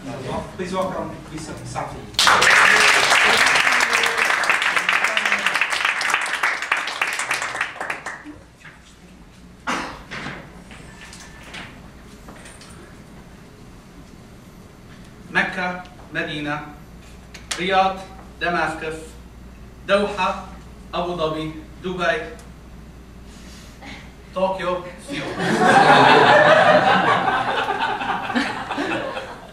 Please welcome Wisam Safi. Mecca, Medina, Riyadh, Damascus, Doha, Abu Dhabi, Dubai, Tokyo, Seoul.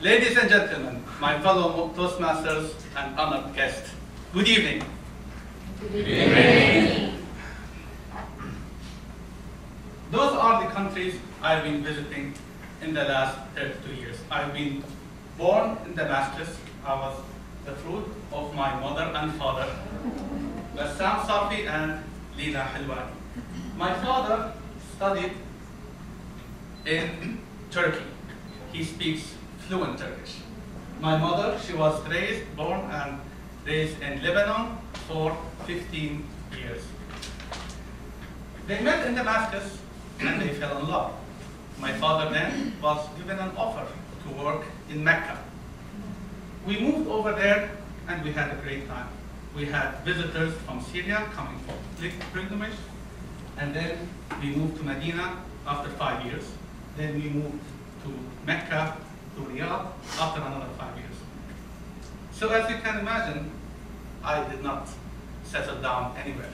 Ladies and gentlemen, my fellow Toastmasters and honored guests, good evening. Good evening. Those are the countries I've been visiting in the last 32 years. I've been born in Damascus. I was the fruit of my mother and father, Wisam Safi and Lina Hilwani. My father studied in Turkey. He speaks fluent Turkish. My mother, she was born and raised in Lebanon for 15 years. They met in Damascus and they fell in love. My father then was given an offer to work in Mecca. We moved over there and we had a great time. We had visitors from Syria coming for pilgrimage, and then we moved to Medina after 5 years. Then we moved to Mecca, to Riyadh after another 5 years. So as you can imagine, I did not settle down anywhere.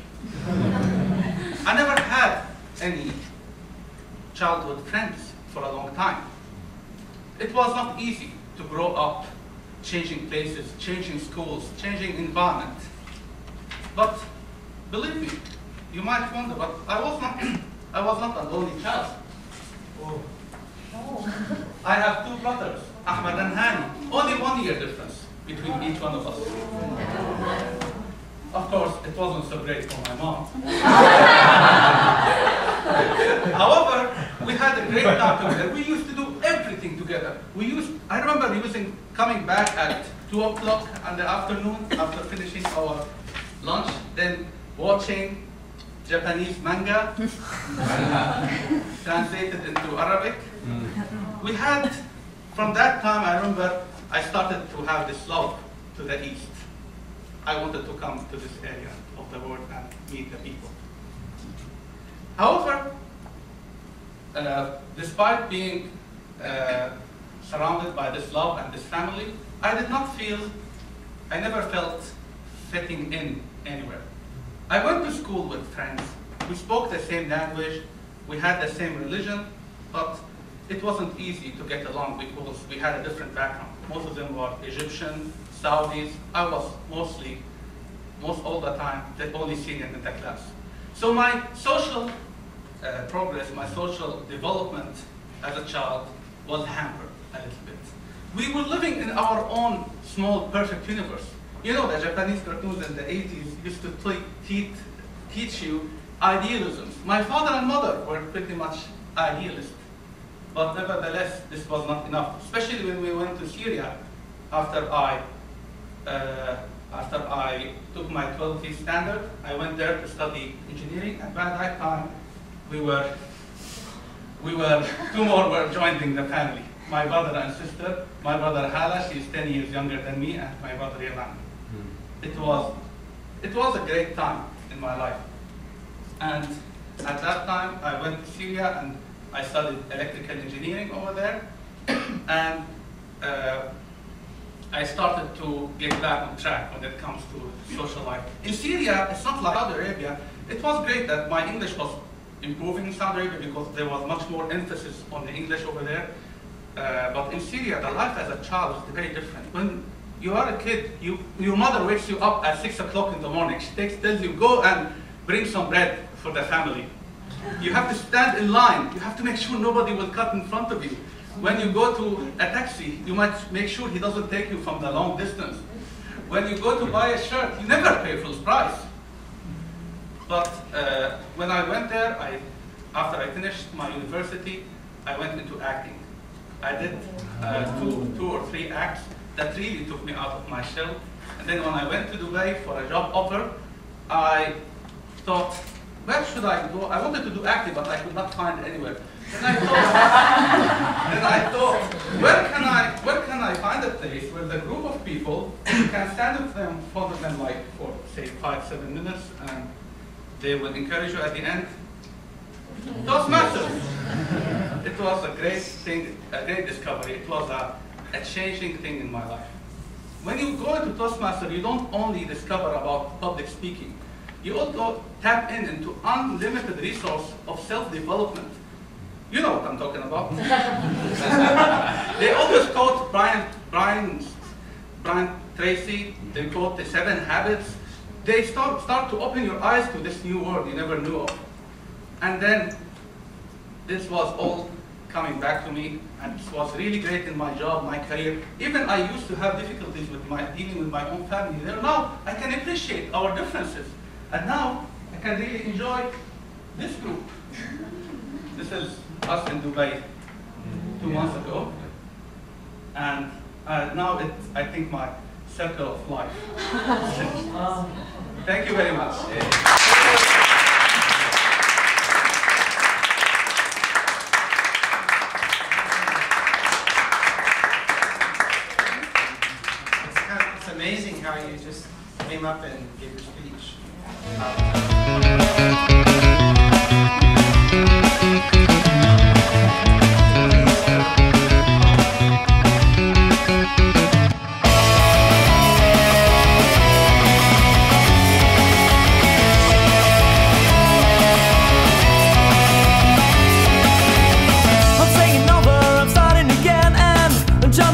I never had any childhood friends for a long time. It was not easy to grow up changing places, changing schools, changing environment. But believe me, you might wonder, but I was not a lonely child. Oh. I have two brothers, Ahmed and Hani. Only 1 year difference between each one of us. Of course, it wasn't so great for my mom. However, we had a great time together. We used to do everything together. I remember coming back at 2 o'clock in the afternoon after finishing our lunch, then watching Japanese manga, translated into Arabic. We had, from that time, I remember, I started to have this love to the East. I wanted to come to this area of the world and meet the people. However, despite being surrounded by this love and this family, I never felt fitting in anywhere. I went to school with friends. We spoke the same language, we had the same religion, but it wasn't easy to get along because we had a different background. Most of them were Egyptian, Saudis. I was most all the time, the only Syrian in the class. So my social progress, my social development as a child was hampered a little bit. We were living in our own small, perfect universe. You know, the Japanese cartoons in the 80s used to teach you idealisms. My father and mother were pretty much idealists. But nevertheless, this was not enough, especially when we went to Syria after I took my 12th standard. I went there to study engineering, and by that time, two more were joining the family. My brother and sister, my brother Hala, she's 10 years younger than me, and my brother Yaman. It was a great time in my life. And at that time, I went to Syria and I studied electrical engineering over there. And I started to get back on track when it comes to social life. In Syria, it's not like Saudi Arabia. It was great that my English was improving in Saudi Arabia because there was much more emphasis on the English over there. But in Syria, the life as a child is very different. When you are a kid, your mother wakes you up at 6 o'clock in the morning. She tells you, go and bring some bread for the family. You have to stand in line. You have to make sure nobody will cut in front of you. When you go to a taxi, you might make sure he doesn't take you from the long distance. When you go to buy a shirt, you never pay full price. But when I went there, after I finished my university, I went into acting. I did two or three acts that really took me out of my shell. And then when I went to Dubai for a job offer, I thought, where should I go? I wanted to do acting, but I could not find anywhere. Then I thought, where can I find a you can stand in front of them like for say 5-7 minutes, and they will encourage you at the end. Toastmasters. It was a great thing, a great discovery. It was a changing thing in my life. When you go into Toastmasters, you don't only discover about public speaking. You also tap into unlimited resource of self-development. You know what I'm talking about. They always quote Brian Tracy. They quote the 7 habits. They start to open your eyes to this new world you never knew of. And then this was all coming back to me, and it was really great in my job, my career. Even I used to have difficulties with dealing with my own family. There now I can appreciate our differences, and now I can really enjoy this group. This is us in Dubai 2 months ago, and now it's, I think, my circle of life. Thank you very much. It's amazing how you just came up and gave your speech.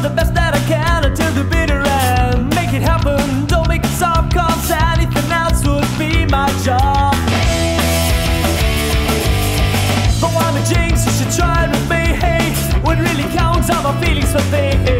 The best that I can until the bitter end. Make it happen, don't make it stop, cause anything else would be my job. Though I'm a jinx, you should try with me. Hey, what really counts are my feelings for things.